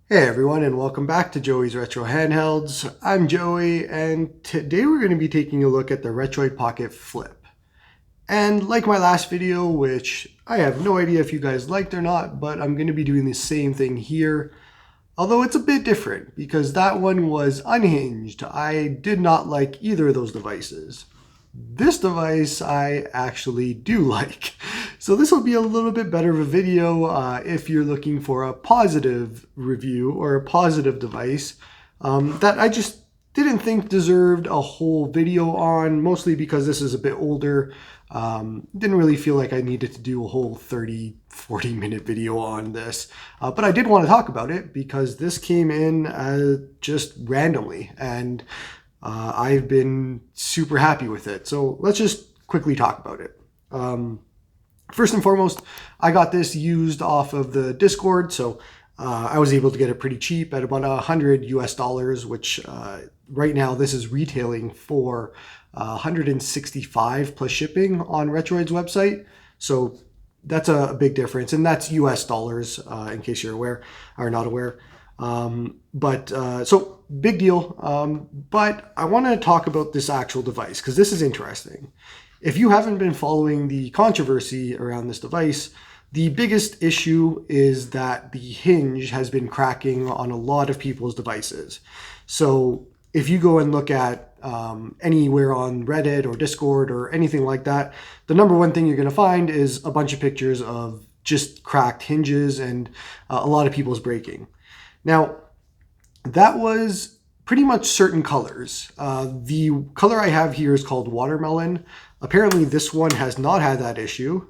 Hey everyone, and welcome back to Joey's Retro Handhelds. I'm Joey, and today we're going to be taking a look at the Retroid Pocket Flip. And like my last video, which I have no idea if you guys liked or not, but I'm going to be doing the same thing here. Although it's a bit different, because that one was unhinged. I did not like either of those devices. This device I actually do like. So this will be a little bit better of a video if you're looking for a positive review or a positive device that I just didn't think deserved a whole video on, mostly because this is a bit older. Didn't really feel like I needed to do a whole 30-40 minute video on this, but I did want to talk about it because this came in just randomly, and I've been super happy with it. So let's just quickly talk about it. First and foremost, I got this used off of the Discord, so I was able to get it pretty cheap at about $100 US, which right now this is retailing for 165 plus shipping on Retroid's website. So that's a big difference, and that's US dollars in case you're aware or not aware. So big deal. But I want to talk about this actual device because this is interesting. If you haven't been following the controversy around this device, the biggest issue is that the hinge has been cracking on a lot of people's devices. So if you go and look at anywhere on Reddit or Discord or anything like that, the number one thing you're going to find is a bunch of pictures of just cracked hinges and a lot of people's breaking. Now, that was pretty much certain colors. The color I have here is called Watermelon. Apparently this one has not had that issue,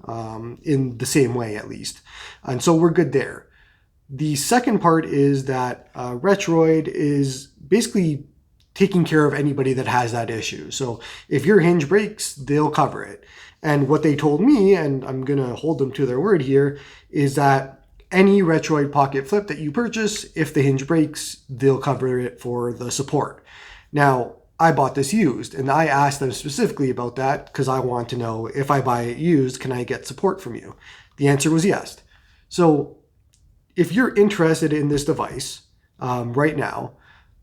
in the same way at least. And so we're good there. The second part is that Retroid is basically taking care of anybody that has that issue. So if your hinge breaks, they'll cover it. And what they told me, and I'm going to hold them to their word here, is that any Retroid Pocket Flip that you purchase, if the hinge breaks, they'll cover it for the support. Now, I bought this used, and I asked them specifically about that because I want to know, if I buy it used, can I get support from you? The answer was yes. So if you're interested in this device right now,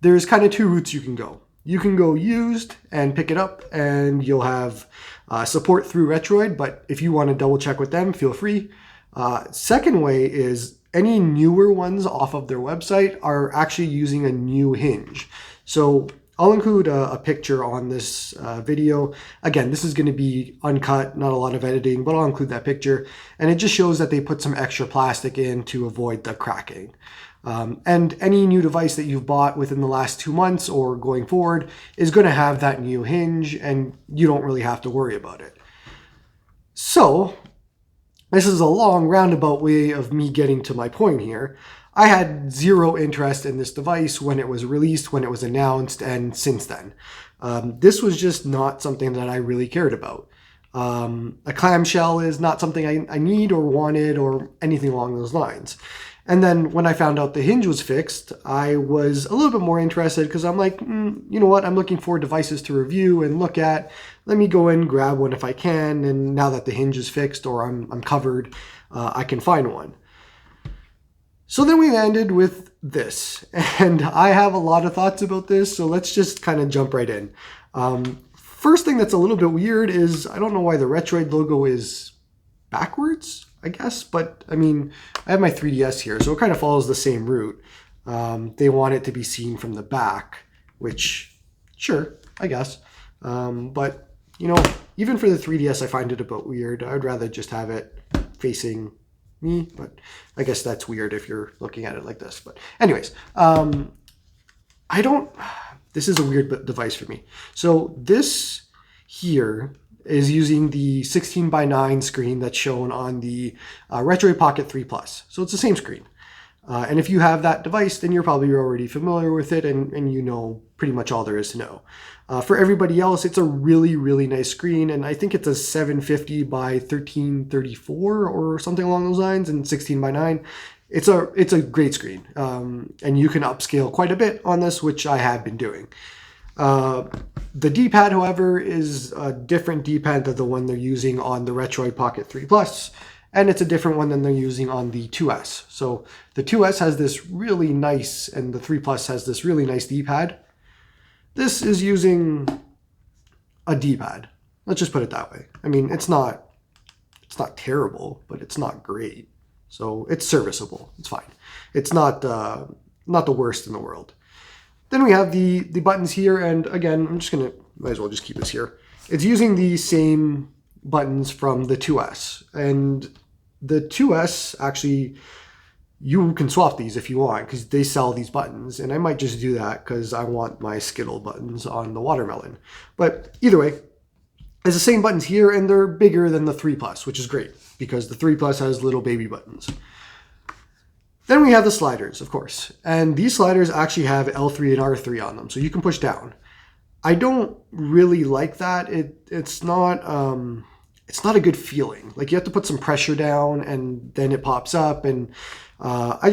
there's kind of two routes you can go. You can go used and pick it up, and you'll have support through Retroid, but if you want to double check with them, feel free. Second way is any newer ones off of their website are actually using a new hinge. So I'll include a picture on this video. Again, this is going to be uncut, not a lot of editing, but I'll include that picture. And it just shows that they put some extra plastic in to avoid the cracking. And any new device that you've bought within the last 2 months or going forward is going to have that new hinge, and you don't really have to worry about it. So this is a long roundabout way of me getting to my point here. I had zero interest in this device when it was released, when it was announced, and since then. This was just not something that I really cared about. A clamshell is not something I need or wanted or anything along those lines. And then when I found out the hinge was fixed, I was a little bit more interested because I'm like, you know what, I'm looking for devices to review and look at. Let me go and grab one if I can. And now that the hinge is fixed or I'm covered, I can find one. So then we landed with this, and I have a lot of thoughts about this, so let's just kind of jump right in. First thing that's a little bit weird is I don't know why the Retroid logo is backwards, I guess, but I mean, I have my 3DS here, so it kind of follows the same route. They want it to be seen from the back, which, sure, I guess. But, you know, even for the 3DS, I find it a bit weird. I'd rather just have it facing me, but I guess that's weird if you're looking at it like this. But anyways, this is a weird device for me. So this here is using the 16:9 screen that's shown on the Retroid Pocket 3 Plus. So it's the same screen. And if you have that device, then you're probably already familiar with it, and you know pretty much all there is to know. For everybody else, it's a really, really nice screen, and I think it's a 750 by 1334 or something along those lines, and 16:9. It's a great screen, and you can upscale quite a bit on this, which I have been doing. The D-pad, however, is a different D-pad than the one they're using on the Retroid Pocket 3 Plus. and it's a different one than they're using on the 2S. So the 2S has this really nice, and the 3 Plus has this really nice D-pad. This is using a D-pad. Let's just put it that way. I mean, it's not terrible, but it's not great. So it's serviceable. It's fine. It's not the worst in the world. Then we have the buttons here, and again, might as well just keep this here. It's using the same buttons from the 2S, and the 2S actually, you can swap these if you want, because they sell these buttons, and I might just do that because I want my Skittle buttons on the watermelon. But either way, it's the same buttons here, and they're bigger than the 3 Plus, which is great because the 3 Plus has little baby buttons. Then we have the sliders, of course, and these sliders actually have L3 and R3 on them, so you can push down. I don't really like that. It's not a good feeling. Like, you have to put some pressure down, and then it pops up, and I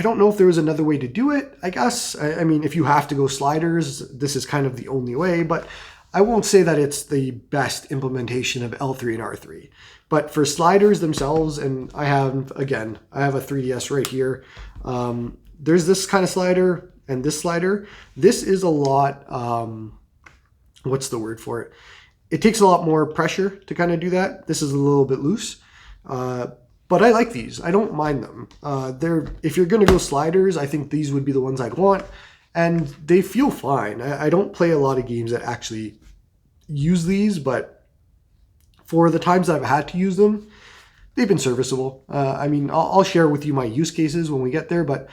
don't know if there was another way to do it, I guess. I mean, if you have to go sliders, this is kind of the only way, but I won't say that it's the best implementation of L3 and R3. But for sliders themselves, and I have a 3DS right here, there's this kind of slider and this slider. This is a lot, what's the word for it? It takes a lot more pressure to kind of do that. This is a little bit loose, but I like these. I don't mind them. If you're going to go sliders, I think these would be the ones I'd want, and they feel fine. I don't play a lot of games that actually use these, but for the times I've had to use them, they've been serviceable. I mean, I'll share with you my use cases when we get there, but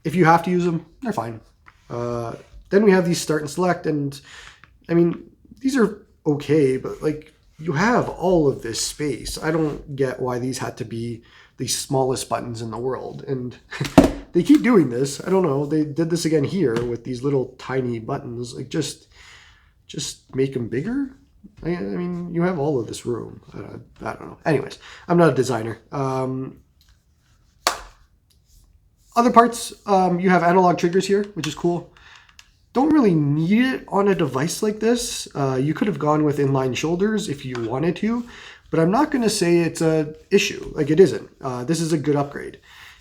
if you have to use them, they're fine. Then we have these start and select, and I mean, these are okay, but like, you have all of this space. I don't get why these had to be the smallest buttons in the world, and they keep doing this. I don't know. They did this again here with these little tiny buttons. Like, just make them bigger. I mean, you have all of this room. I don't know. Anyways, I'm not a designer. Other parts, you have analog triggers here, which is cool. Don't really need it on a device like this. You could have gone with inline shoulders if you wanted to, but I'm not going to say it's an issue. Like, it isn't. This is a good upgrade.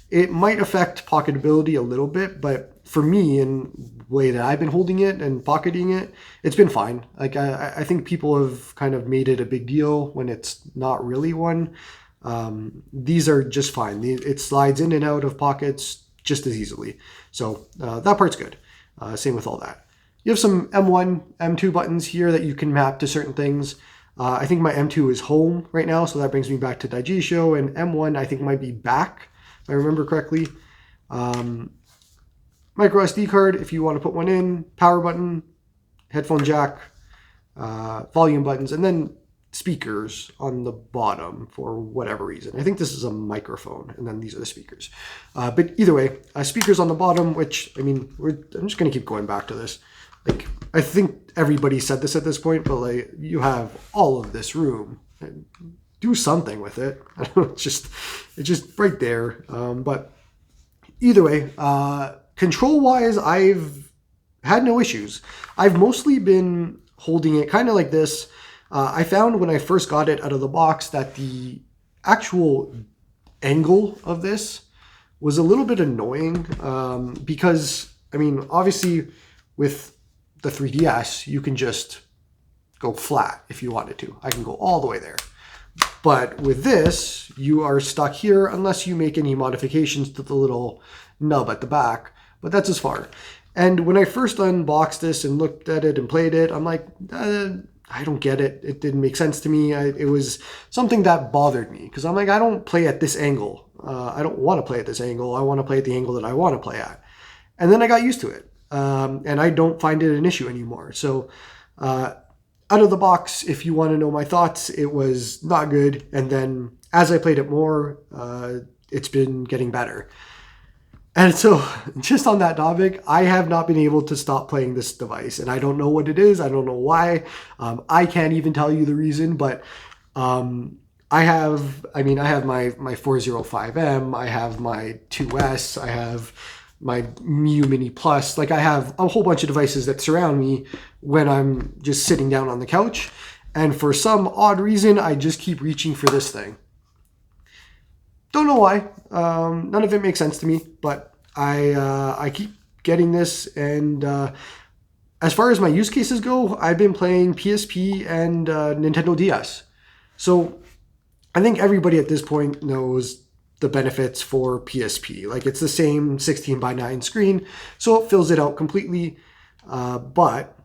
It might affect pocketability a little bit, but for me, in the way that I've been holding it and pocketing it, it's been fine. Like, I think people have kind of made it a big deal when it's not really one. These are just fine. It slides in and out of pockets just as easily. So that part's good. Same with all that. You have some M1, M2 buttons here that you can map to certain things. I think my M2 is home right now, so that brings me back to Daijisho, and M1 I think might be back, if I remember correctly. Micro SD card, if you want to put one in, power button, headphone jack, volume buttons, and then speakers on the bottom for whatever reason. I think this is a microphone, and then these are the speakers. But either way, speakers on the bottom, which, I mean, I'm just going to keep going back to this. Like, I think everybody said this at this point, but like, you have all of this room. Do something with it. I don't know, it's just right there. But either way, control-wise, I've had no issues. I've mostly been holding it kind of like this. I found when I first got it out of the box that the actual angle of this was a little bit annoying because, I mean, obviously with the 3DS, you can just go flat if you wanted to. I can go all the way there. But with this, you are stuck here unless you make any modifications to the little nub at the back. But that's as far. And when I first unboxed this and looked at it and played it, I'm like, I don't get it. It didn't make sense to me. It was something that bothered me because I'm like, I don't play at this angle. I don't want to play at this angle. I want to play at the angle that I want to play at. And then I got used to it. And I don't find it an issue anymore. So out of the box, if you want to know my thoughts, it was not good. And then as I played it more, it's been getting better. And so just on that topic, I have not been able to stop playing this device, and I don't know what it is. I don't know why. I can't even tell you the reason, but I have my 405M, I have my 2S, I have my Mew Mini Plus. Like, I have a whole bunch of devices that surround me when I'm just sitting down on the couch. And for some odd reason, I just keep reaching for this thing. Don't know why. None of it makes sense to me, but I keep getting this. And as far as my use cases go, I've been playing PSP and Nintendo DS. So I think everybody at this point knows the benefits for PSP. Like, it's the same 16:9 screen, so it fills it out completely. But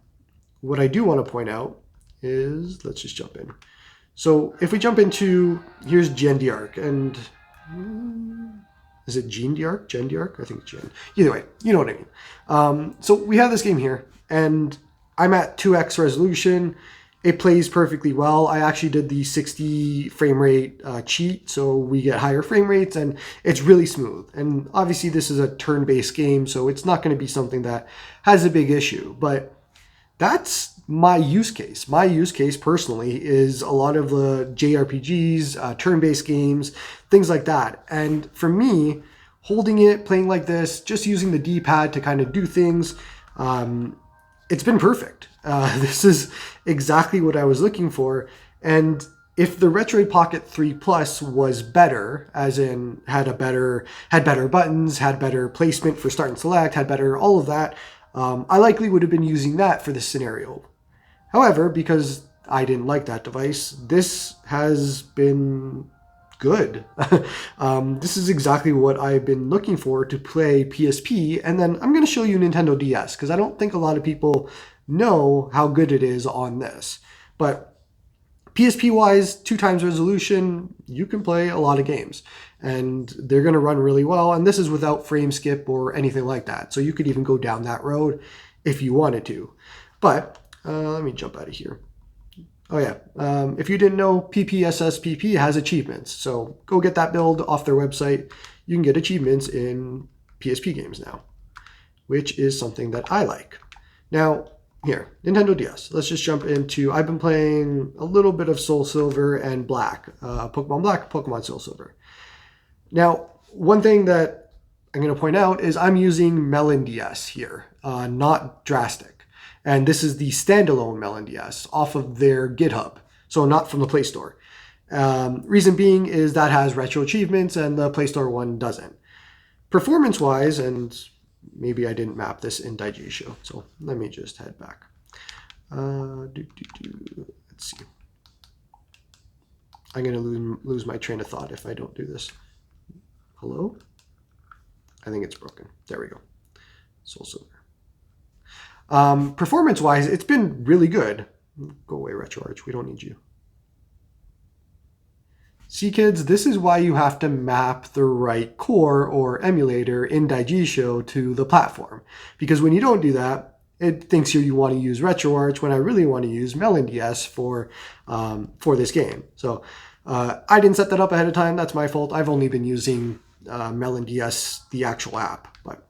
what I do want to point out is, let's just jump in. So if we jump into, here's Gen d'Arc, and is it Gene d'Arc? Gen d'Arc? I think it's Gen. Either way, you know what I mean. So we have this game here, and I'm at 2x resolution. It plays perfectly well. I actually did the 60 frame rate cheat, so we get higher frame rates, and it's really smooth. And obviously this is a turn-based game, so it's not going to be something that has a big issue, but that's my use case. My use case personally is a lot of the JRPGs, turn-based games, things like that. And for me, holding it, playing like this, just using the D-pad to kind of do things, it's been perfect. This is exactly what I was looking for. And if the Retroid Pocket 3 Plus was better, as in had better buttons, had better placement for start and select, had better all of that, I likely would have been using that for this scenario. However, because I didn't like that device, this has been good. This is exactly what I've been looking for to play PSP, and then I'm going to show you Nintendo DS, because I don't think a lot of people know how good it is on this. But PSP-wise, 2x resolution, you can play a lot of games, and they're going to run really well, and this is without frame skip or anything like that, so you could even go down that road if you wanted to. But let me jump out of here. Oh yeah, if you didn't know, PPSSPP has achievements, so go get that build off their website. You can get achievements in PSP games now, which is something that I like. Now, here, Nintendo DS. Let's just jump into, I've been playing a little bit of Soul Silver and Black, Pokemon Black, Pokemon Soul Silver. Now, one thing that I'm going to point out is I'm using MelonDS here, not Drastic. And this is the standalone MelonDS off of their GitHub, so not from the Play Store. Reason being is that has retro achievements and the Play Store one doesn't. Performance-wise, and maybe I didn't map this in Digesho, so let me just head back. Let's see. I'm going to lose my train of thought if I don't do this. Hello? I think it's broken. There we go. Soul Silver. Performance-wise, it's been really good. Go away, RetroArch. We don't need you. See, kids, this is why you have to map the right core or emulator in Digesho to the platform. Because when you don't do that, it thinks you want to use RetroArch when I really want to use MelonDS for this game. So I didn't set that up ahead of time. That's my fault. I've only been using MelonDS, the actual app. But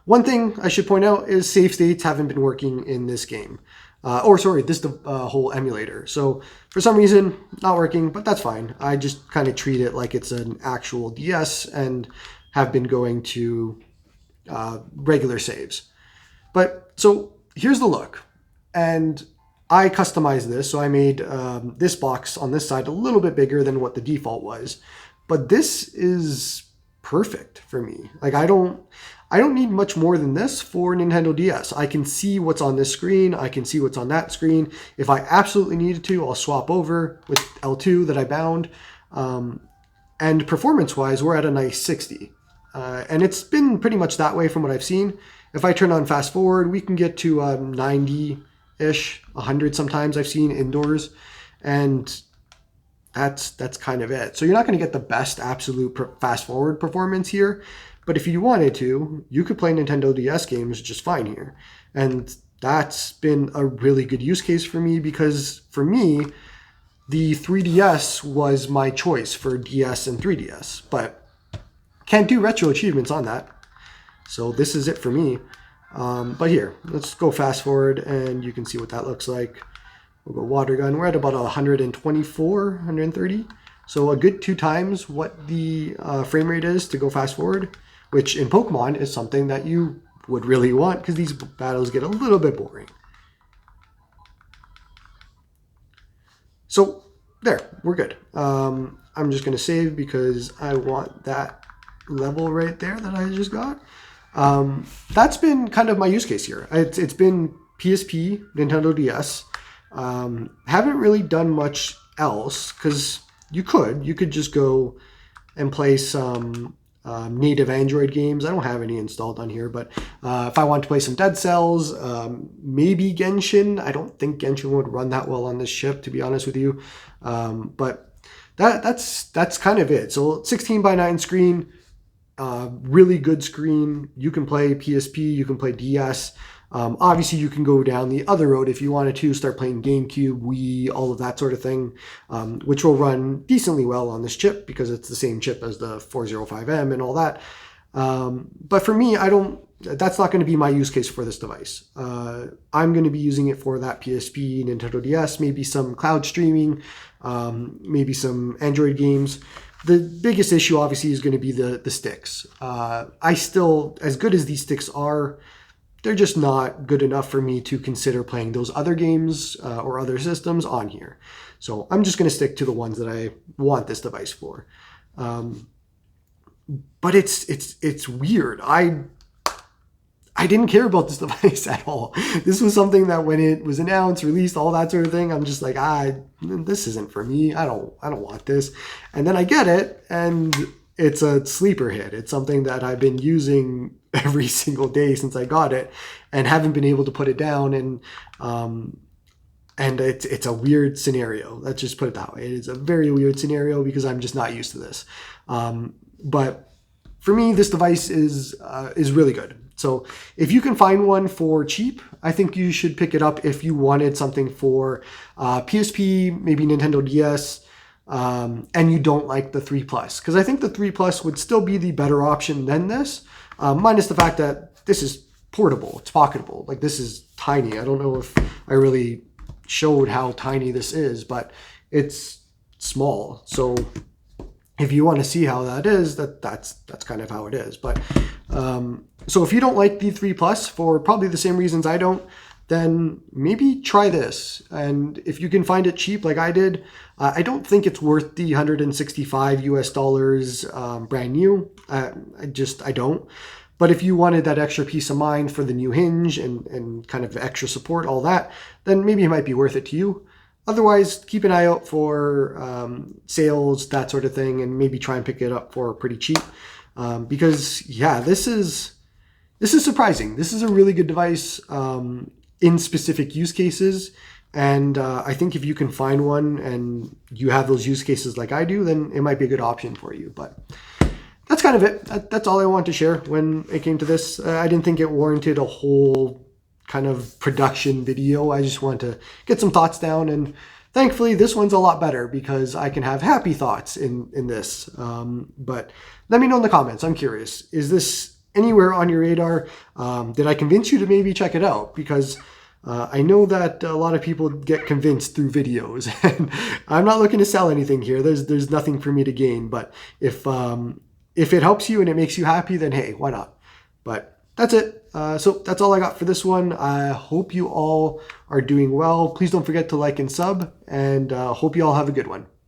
one thing I should point out is save states haven't been working in this game. This whole emulator. So for some reason, not working, but that's fine. I just kind of treat it like it's an actual DS and have been going to regular saves. But so here's the look. And I customized this. So I made this box on this side a little bit bigger than what the default was. But this is perfect for me. Like, I don't need much more than this for Nintendo DS. I can see what's on this screen. I can see what's on that screen. If I absolutely needed to, I'll swap over with L2 that I bound. And performance-wise, we're at a nice 60. And it's been pretty much that way from what I've seen. If I turn on fast forward, we can get to 90-ish, 100 sometimes I've seen indoors. And that's kind of it. So you're not going to get the best absolute fast forward performance here. But if you wanted to, you could play Nintendo DS games just fine here. And that's been a really good use case for me, because for me, the 3DS was my choice for DS and 3DS. But can't do retro achievements on that. So this is it for me. But here, let's go fast forward and you can see what that looks like. We'll go water gun. We're at about 124, 130. So a good 2 times what the frame rate is to go fast forward, which in Pokemon is something that you would really want because these battles get a little bit boring. So there, we're good. I'm just going to save because I want that level right there that I just got. That's been kind of my use case here. It's been PSP, Nintendo DS. Haven't really done much else because you could just go and play some native Android games. I don't have any installed on here, but if I want to play some Dead Cells, maybe Genshin. I don't think Genshin would run that well on this chip, to be honest with you. But that's kind of it. So 16 by 9 screen, really good screen. You can play PSP, you can play DS. Obviously, you can go down the other road if you wanted to, start playing GameCube, Wii, all of that sort of thing, which will run decently well on this chip because it's the same chip as the 405M and all that. But for me, that's not going to be my use case for this device. I'm going to be using it for that PSP, Nintendo DS, maybe some cloud streaming, maybe some Android games. The biggest issue, obviously, is going to be the sticks. As good as these sticks are, they're just not good enough for me to consider playing those other games or other systems on here. So I'm just going to stick to the ones that I want this device for. But it's weird. I didn't care about this device at all. This was something that when it was announced, released, all that sort of thing, I'm just like, this isn't for me. I don't want this. And then I get it, and it's a sleeper hit. It's something that I've been using every single day since I got it and haven't been able to put it down. And it's a weird scenario. Let's just put it that way. It is a very weird scenario because I'm just not used to this. But for me, this device is really good. So if you can find one for cheap, I think you should pick it up if you wanted something for PSP, maybe Nintendo DS, and you don't like the 3 Plus. Because I think the 3 Plus would still be the better option than this, minus the fact that this is portable, it's pocketable. Like, this is tiny. I don't know if I really showed how tiny this is, but it's small. So if you want to see how that is, that's kind of how it is. But so if you don't like the 3 Plus for probably the same reasons I don't, then maybe try this. And if you can find it cheap like I did, I don't think it's worth the $165 US brand new. I don't. But if you wanted that extra peace of mind for the new hinge and kind of extra support, all that, then maybe it might be worth it to you. Otherwise, keep an eye out for sales, that sort of thing, and maybe try and pick it up for pretty cheap. Because, yeah, this is surprising. This is a really good device in specific use cases. And I think if you can find one and you have those use cases like I do, then it might be a good option for you. But that's kind of it. That's all I wanted to share when it came to this. I didn't think it warranted a whole kind of production video. I just wanted to get some thoughts down, and thankfully this one's a lot better because I can have happy thoughts in this. But let me know in the comments. I'm curious. Is this anywhere on your radar? Did I convince you to maybe check it out? Because I know that a lot of people get convinced through videos, and I'm not looking to sell anything here. There's nothing for me to gain. But if it helps you and it makes you happy, then hey, why not? But that's it. So that's all I got for this one. I hope you all are doing well. Please don't forget to like and sub, and hope you all have a good one.